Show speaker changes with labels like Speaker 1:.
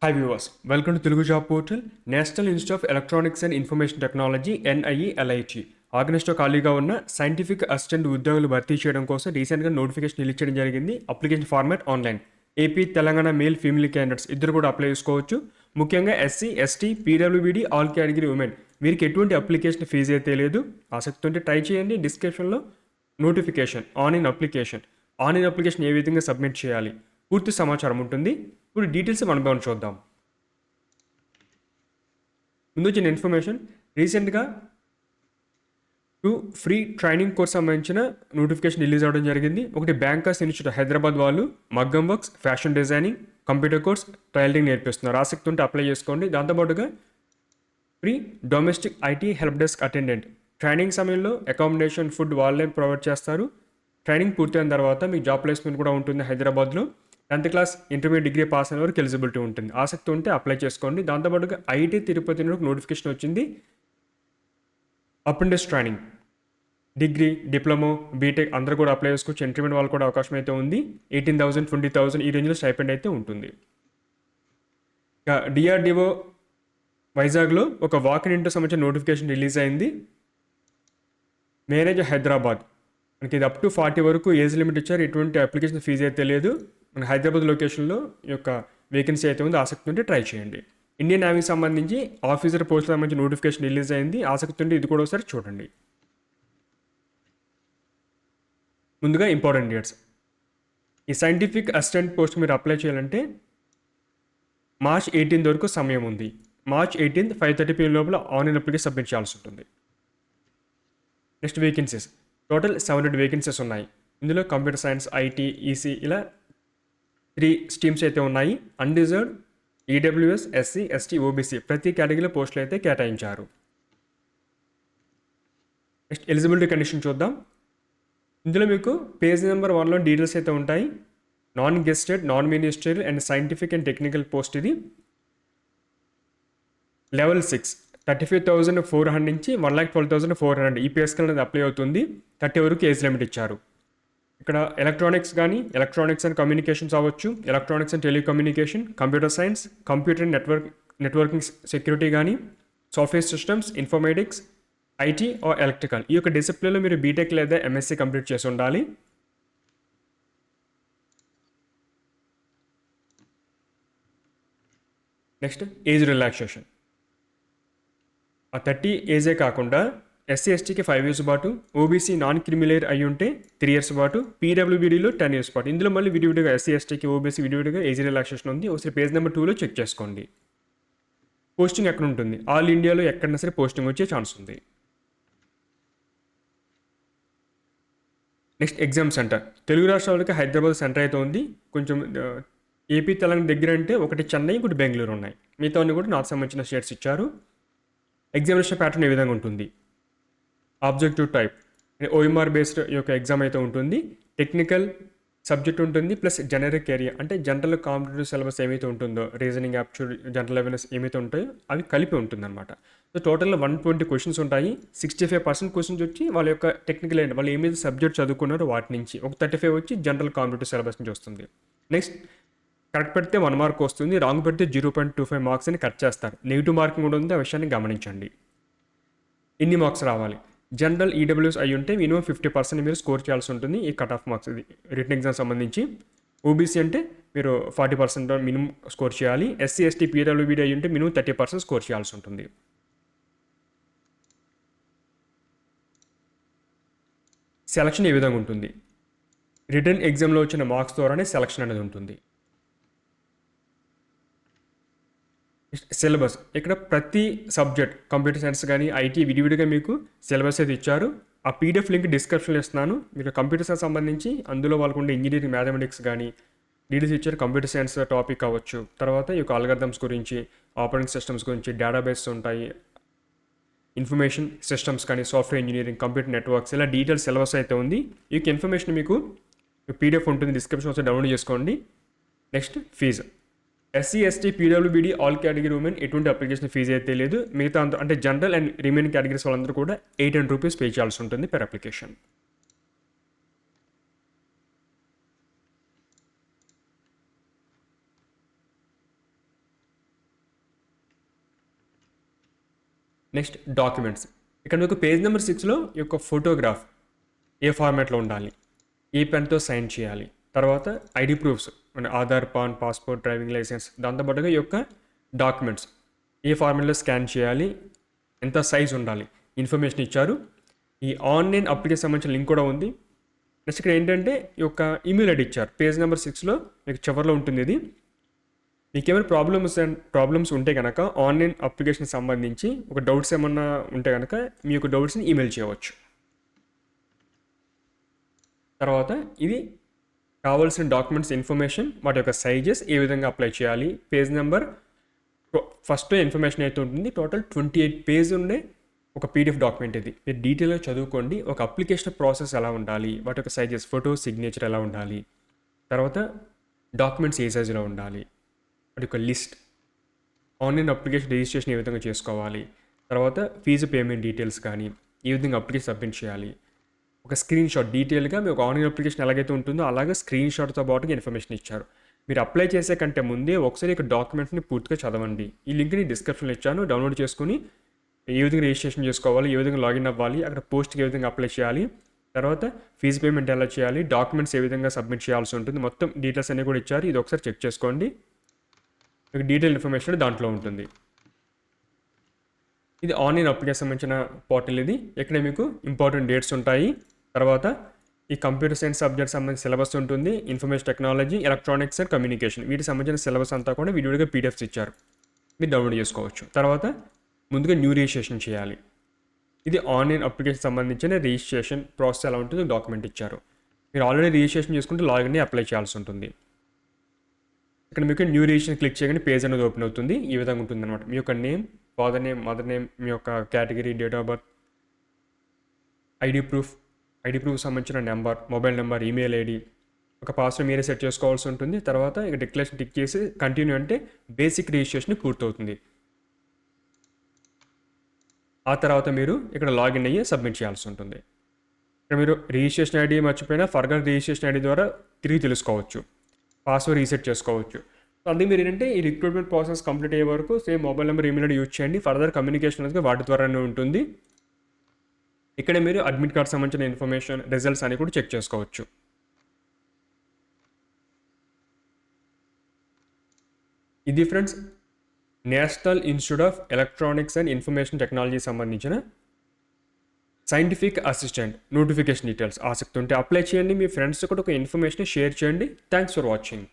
Speaker 1: Hi viewers, welcome to Telugu Job Portal, National Institute of Electronics and Information Technology NIELIT. ఆగస్టులో ఖాళీగా ఉన్న scientific assistant ఉద్యోగులు భర్తీ చేయడం కోసం రీసెంట్గా నోటిఫికేషన్ రిలీజ్ చేయడం జరిగింది. Application format online. AP, Telangana male female candidates ఇద్దరు కూడా అప్లై చేసుకోవచ్చు. ముఖ్యంగా SC, ST, PWBD, all category women వీరికి ఎటువంటి అప్లికేషన్ ఫీజు అయితే లేదు. ఆసక్తి ఉంటే ట్రై చేయండి. డిస్క్రిప్షన్లో నోటిఫికేషన్ ఆన్లైన్ అప్లికేషన్ ఏ విధంగా సబ్మిట్ చేయాలి పూర్తి సమాచారం ఉంటుంది. ఇప్పుడు డీటెయిల్స్ వన్ బై వన్ చూద్దాం. ముందు వచ్చిన ఇన్ఫర్మేషన్, రీసెంట్గా ఫ్రీ ట్రైనింగ్ కోర్స్ సంబంధించిన నోటిఫికేషన్ రిలీజ్ అవ్వడం జరిగింది. ఒకటి బ్యాంకర్స్ ఇన్స్టిట్యూట్ హైదరాబాద్ వాళ్ళు మగ్గం works, fashion designing, computer course, tailoring నేర్పిస్తున్నారు. ఆసక్తి ఉంటే అప్లై చేసుకోండి. దాంతోపాటుగా free domestic IT help desk attendant training సమయంలో అకామిడేషన్, ఫుడ్ వాళ్ళే ప్రొవైడ్ చేస్తారు. ట్రైనింగ్ పూర్తయిన తర్వాత మీకు జాబ్ ప్లేస్మెంట్ కూడా ఉంటుంది హైదరాబాద్లో. 10th class, intermediate, degree pass అయిన వరకు ఎలిజిబిలిటీ ఉంటుంది. ఆసక్తి ఉంటే అప్లై చేసుకోండి. దాంతోపాటుగా ఐటీ తిరుపతి నుండి నోటిఫికేషన్ వచ్చింది. Apprentice training, degree, diploma, BTech అందరూ కూడా అప్లై చేసుకోవచ్చు. ఇంటర్మీడియట్ వాళ్ళు కూడా అవకాశం అయితే ఉంది. 18,000, 20,000 ఈ రేంజ్లో స్టైపెండ్ అయితే ఉంటుంది. ఇక డిఆర్డిఓ వైజాగ్లో ఒక వాక్ ఇన్ ఇంటర్వ్యూ సంబంధించిన నోటిఫికేషన్ రిలీజ్ అయింది. మేనేజర్ హైదరాబాద్, మనకి ఇది అప్ టు 40 వరకు ఏజ్ లిమిట్ ఇచ్చారు. ఎటువంటి అప్లికేషన్ ఫీజు అయితే లేదు. మన హైదరాబాద్ లొకేషన్లో ఈ యొక్క వేకెన్సీ అయితే ఉంది. ఆసక్తి ఉంటే ట్రై చేయండి. ఇండియన్ నేవీకి సంబంధించి ఆఫీసర్ పోస్టులకు సంబంధించి నోటిఫికేషన్ రిలీజ్ అయింది. ఆసక్తి ఉంటే ఇది కూడా ఒకసారి చూడండి. ముందుగా ఇంపార్టెంట్ డేట్స్. ఈ సైంటిఫిక్ అసిస్టెంట్ పోస్ట్ మీరు అప్లై చేయాలంటే మార్చ్ 18 వరకు సమయం ఉంది. మార్చ్ 18 5:30 PM లోపల ఆన్లైన్ అప్లికేషన్ సబ్మిట్ చేయాల్సి ఉంటుంది. నెక్స్ట్ వేకెన్సీస్, టోటల్ 700 వేకెన్సీస్ ఉన్నాయి. ఇందులో కంప్యూటర్ సైన్స్, ఐటీ, ఈసీ ఇలా 3 స్ట్రీమ్స్ అయితే ఉన్నాయి. Unreserved, EWS, SC, ST, OBC ప్రతి కేటగిరీలో పోస్టులు అయితే కేటాయించారు. నెక్స్ట్ ఎలిజిబిలిటీ కండిషన్ చూద్దాం. ఇందులో మీకు పేజ్ నెంబర్ 1లో డీటెయిల్స్ అయితే ఉంటాయి. Non గెస్టెడ్, non ministerial and scientific and technical post ఇది. లెవెల్ 6 35,400 నుంచి 1,12,400 ఈ పే స్కేల్ అనేది అప్లై అవుతుంది. 30 వరకు ఏజ్ లిమిట్ ఇచ్చారు. ఇక్కడ ఎలక్ట్రానిక్స్ అండ్ కమ్యూనికేషన్స్ అవ్వచ్చు, electronics and telecommunication, computer science, computer and networking security కానీ, software systems, informatics, IT or electrical ఈ యొక్క డిసిప్లిన్లో మీరు బీటెక్ లేదా ఎంఎస్సీ కంప్లీట్ చేసి ఉండాలి. నెక్స్ట్ ఏజ్ రిలాక్సేషన్, ఆ 30 ఏజే కాకుండా ఎస్సీ, ఎస్టీకి 5 years పాటు, ఓబీసీ నాన్ క్రిమిలేయర్ అయి ఉంటే 3 years పాటు, పీడబ్ల్యూబీడీలో 10 years పాటు. ఇందులో మళ్ళీ విడివిడిగా ఎస్సీ, ఎస్టీకి, ఓబీసీ విడివిడిగా ఏజ్ రిలాక్సేషన్ ఉంది. ఒకసారి పేజ్ నెంబర్ 2లో చెక్ చేసుకోండి. పోస్టింగ్ ఎక్కడ ఉంటుంది, ఆల్ ఇండియాలో ఎక్కడైనా సరే పోస్టింగ్ వచ్చే ఛాన్స్ ఉంది. నెక్స్ట్ ఎగ్జామ్ సెంటర్, తెలుగు రాష్ట్రాలకి హైదరాబాద్ సెంటర్ అయితే ఉంది. కొంచెం ఏపీ, తెలంగాణ దగ్గర అంటే ఒకటి చెన్నై, ఒకటి బెంగళూరు ఉన్నాయి. మిగతా అన్ని కూడా నార్త్ సంబంధించిన స్టేట్స్ ఇచ్చారు. ఎగ్జామినేషన్ ప్యాటర్న్ ఏ విధంగా ఉంటుంది, ఆబ్జెక్టివ్ టైప్ ఓఎంఆర్ బేస్డ్ ఈ యొక్క ఎగ్జామ్ అయితే ఉంటుంది. టెక్నికల్ సబ్జెక్ట్ ఉంటుంది, ప్లస్ జనరిక్ ఏరియా అంటే జనరల్ కాంపిటేటివ్ సిలబస్ ఏమైతే ఉంటుందో, రీజనింగ్, యాప్ట్యూడ్, జనరల్ అవేర్నెస్ ఏమైతే ఉంటాయో అవి కలిపి ఉంటుందన్నమాట. సో టోటల్గా 120 క్వశ్చన్స్ ఉంటాయి. 65% క్వశ్చన్స్ వచ్చి వాళ్ళ యొక్క టెక్నికల్ ఏంటి, వాళ్ళు ఏమైతే సబ్జెక్ట్ చదువుకున్నారో వాటి నుంచి, ఒక 35 వచ్చి జనరల్ కాంపిటేటివ్ సిలబస్ నుంచి వస్తుంది. నెక్స్ట్ కరెక్ట్ పెడితే 1 mark వస్తుంది, రాంగ్ పెడితే 0.25 marks అని కట్ చేస్తారు. నెగిటివ్ మార్కింగ్ కూడా ఉంది, ఆ విషయాన్ని గమనించండి. ఇన్ని మార్క్స్ రావాలి. జనరల్ ఈడబ్ల్యూఎస్ అయి ఉంటే మినిమం 50% మీరు స్కోర్ చేయాల్సి ఉంటుంది. ఈ కట్ ఆఫ్ మార్క్స్ ఇది రిటన్ ఎగ్జామ్ సంబంధించి. ఓబీసీ అంటే మీరు 40% మినిమం స్కోర్ చేయాలి. ఎస్సీ, ఎస్టీ, పీడబ్ల్యూబీడీ అయి ఉంటే మినిమం 30% స్కోర్ చేయాల్సి ఉంటుంది. సెలక్షన్ ఏ విధంగా ఉంటుంది, రిటన్ ఎగ్జామ్లో వచ్చిన మార్క్స్ ద్వారానే సెలక్షన్ అనేది ఉంటుంది. సిలబస్, ఇక్కడ ప్రతి సబ్జెక్ట్ కంప్యూటర్ సైన్స్ కానీ ఐటీ విడివిడిగా మీకు సిలబస్ అయితే ఇచ్చారు. ఆ పీడిఎఫ్ లింక్ డిస్క్రిప్షన్లో ఇస్తున్నాను. మీకు కంప్యూటర్ సైన్స్ సంబంధించి అందులో వాళ్ళకు ఉండే ఇంజనీరింగ్, మ్యాథమెటిక్స్ కానీ డీటెయిల్స్ ఇచ్చారు. కంప్యూటర్ సైన్స్ టాపిక్ అవ్వచ్చు, తర్వాత ఈ యొక్క అల్గారిథమ్స్ గురించి, ఆపరేటింగ్ సిస్టమ్స్ గురించి, డేటాబేస్ ఉంటాయి, ఇన్ఫర్మేషన్ సిస్టమ్స్ కానీ, సాఫ్ట్వేర్ ఇంజనీరింగ్, కంప్యూటర్ నెట్వర్క్స్ ఇలా డీటెయిల్స్ సిలబస్ అయితే ఉంది. ఈ యొక్క ఇన్ఫర్మేషన్ మీకు పీడిఎఫ్ ఉంటుంది, డిస్క్రిప్షన్ వస్తే డౌన్లోడ్ చేసుకోండి. Next fee, SC, ST, PWBD, all category women ఎటువంటి అప్లికేషన్ ఫీజు అయితే లేదు. మిగతా అందరూ అంటే జనరల్ అండ్ రిమైనింగ్ కేటగిరీస్ వాళ్ళందరూ కూడా 800 rupees పే చేయాల్సి ఉంటుంది పెర్ అప్లికేషన్. Next documents. ఇక్కడ మీకు పేజ్ నెంబర్ 6లో ఈ యొక్క ఫోటోగ్రాఫ్ ఏ ఫార్మాట్లో ఉండాలి, ఏ పెన్తో సైన్ చేయాలి, తర్వాత ఐడి ప్రూఫ్స్ అంటే Aadhaar, PAN, passport, driving licence, దాంతోపాటుగా ఈ యొక్క డాక్యుమెంట్స్ ఏ ఫార్మాట్లో స్కాన్ చేయాలి, ఎంత సైజ్ ఉండాలి, ఇన్ఫర్మేషన్ ఇచ్చారు. ఈ ఆన్లైన్ అప్లికేషన్ సంబంధించిన లింక్ కూడా ఉంది. నెక్స్ట్ ఇక్కడ ఏంటంటే ఈ యొక్క ఈమెయిల్ ఐడి ఇచ్చారు. పేజ్ నెంబర్ 6లో మీకు చివరిలో ఉంటుంది ఇది. మీకు ఏమైనా ప్రాబ్లమ్స్ ఉంటే కనుక ఆన్లైన్ అప్లికేషన్కి సంబంధించి ఒక డౌట్స్ ఏమన్నా ఉంటే కనుక మీ యొక్క డౌట్స్ని ఈమెయిల్ చేయవచ్చు. తర్వాత ఇది కావాల్సిన డాక్యుమెంట్స్ ఇన్ఫర్మేషన్, వాటి యొక్క సైజెస్, ఏ విధంగా అప్లై చేయాలి, పేజ్ నెంబర్ ఫస్ట్ ఇన్ఫర్మేషన్ అయితే ఉంటుంది. టోటల్ 28 పేజ్ ఉండే ఒక పీడిఎఫ్ డాక్యుమెంట్ ఇది. మీరు డీటెయిల్గా చదువుకోండి. ఒక అప్లికేషన్ ప్రాసెస్ ఎలా ఉండాలి, వాటి యొక్క సైజెస్, ఫోటో, సిగ్నేచర్ ఎలా ఉండాలి, తర్వాత డాక్యుమెంట్స్ ఏ సైజులో ఉండాలి, వాటి యొక్క లిస్ట్, ఆన్లైన్ అప్లికేషన్ రిజిస్ట్రేషన్ ఏ విధంగా చేసుకోవాలి, తర్వాత ఫీజు పేమెంట్ డీటెయిల్స్ కానీ, ఏ విధంగా అప్లికేషన్ సబ్మిట్ చేయాలి, ఒక స్క్రీన్ షాట్ డీటెయిల్గా మీకు ఆన్లైన్ అప్లికేషన్ ఎలాగైతే ఉంటుందో అలాగే స్క్రీన్ షాట్తో పాటుగా ఇన్ఫర్మేషన్ ఇచ్చారు. మీరు అప్లై చేసే కంటే ముందే ఒకసారి ఇక డాక్యుమెంట్స్ని పూర్తిగా చదవండి. ఈ లింక్ని డిస్క్రిప్షన్లో ఇచ్చాను, డౌన్లోడ్ చేసుకుని ఏ విధంగా రిజిస్ట్రేషన్ చేసుకోవాలి, ఏ విధంగా లాగిన్ అవ్వాలి, అక్కడ పోస్ట్కి ఏ విధంగా అప్లై చేయాలి, తర్వాత ఫీజు పేమెంట్ ఎలా చేయాలి, డాక్యుమెంట్స్ ఏ విధంగా సబ్మిట్ చేయాల్సి ఉంటుంది, మొత్తం డీటెయిల్స్ అన్నీ కూడా ఇచ్చారు. ఇది ఒకసారి చెక్ చేసుకోండి. మీకు డీటెయిల్ ఇన్ఫర్మేషన్ దాంట్లో ఉంటుంది. ఇది ఆన్లైన్ అప్లికేషన్ సంబంధించిన పోర్టల్. ఇది ఇక్కడ మీకు ఇంపార్టెంట్ డేట్స్ ఉంటాయి. తర్వాత ఈ కంప్యూటర్ సైన్స్ సబ్జెక్ట్ సంబంధించిన సిలబస్ ఉంటుంది. Information technology, electronics and communication వీటికి సంబంధించిన సిలబస్ అంతా కూడా వీడియోగా పీడిఎఫ్స్ ఇచ్చారు, మీరు డౌన్లోడ్ చేసుకోవచ్చు. తర్వాత ముందుగా న్యూ రిజిస్ట్రేషన్ చేయాలి. ఇది ఆన్లైన్ అప్లికేషన్ సంబంధించిన రిజిస్ట్రేషన్ ప్రాసెస్ ఎలా ఉంటుందో డాక్యుమెంట్ ఇచ్చారు. మీరు ఆల్రెడీ రిజిస్ట్రేషన్ చేసుకుంటే లాగిన్ అప్లై చేయాల్సి ఉంటుంది. ఇక్కడ మీకు న్యూ రిజిస్ట్రేషన్ క్లిక్ చేయగానే పేజ్ అనేది ఓపెన్ అవుతుంది. ఈ విధంగా ఉంటుంది అనమాట. మీ యొక్క name, father name, mother name, మీ యొక్క category, date of birth, ID proof సంబంధించిన number, mobile number, email ID, ఒక పాస్వర్డ్ మీరే సెట్ చేసుకోవాల్సి ఉంటుంది. తర్వాత ఇక డిక్లరేషన్ టిక్ చేసి కంటిన్యూ అంటే బేసిక్ రిజిస్ట్రేషన్ పూర్తవుతుంది. ఆ తర్వాత మీరు ఇక్కడ లాగిన్ అయ్యి సబ్మిట్ చేయాల్సి ఉంటుంది. ఇక్కడ మీరు రిజిస్ట్రేషన్ ఐడి మర్చిపోయినా ఫర్దర్ రిజిస్ట్రేషన్ ఐడి ద్వారా తిరిగి తెలుసుకోవచ్చు, పాస్వర్డ్ రీసెట్ చేసుకోవచ్చు. సో అందుకే మీరు ఏంటంటే ఈ రిక్రూట్మెంట్ ప్రాసెస్ కంప్లీట్ అయ్యే వరకు same mobile number, email ID use చేయండి. ఫర్దర్ కమ్యూనికేషన్ అనేది వాటి ద్వారానే ఉంటుంది. ఇక్కడ మీరు అడ్మిట్ కార్డ్ సంబంధించిన ఇన్ఫర్మేషన్, రిజల్ట్స్ అని కూడా చెక్ చేసుకోవచ్చు. ఇది friends national institute of electronics and information technology సంబంధించిన సైంటిఫిక్ అసిస్టెంట్ నోటిఫికేషన్ డీటెయిల్స్. ఆసక్తి ఉంటే అప్లై చేయండి. మీ ఫ్రెండ్స్ కూడా ఒక ఇన్ఫర్మేషన్ షేర్ చేయండి. Thanks for watching.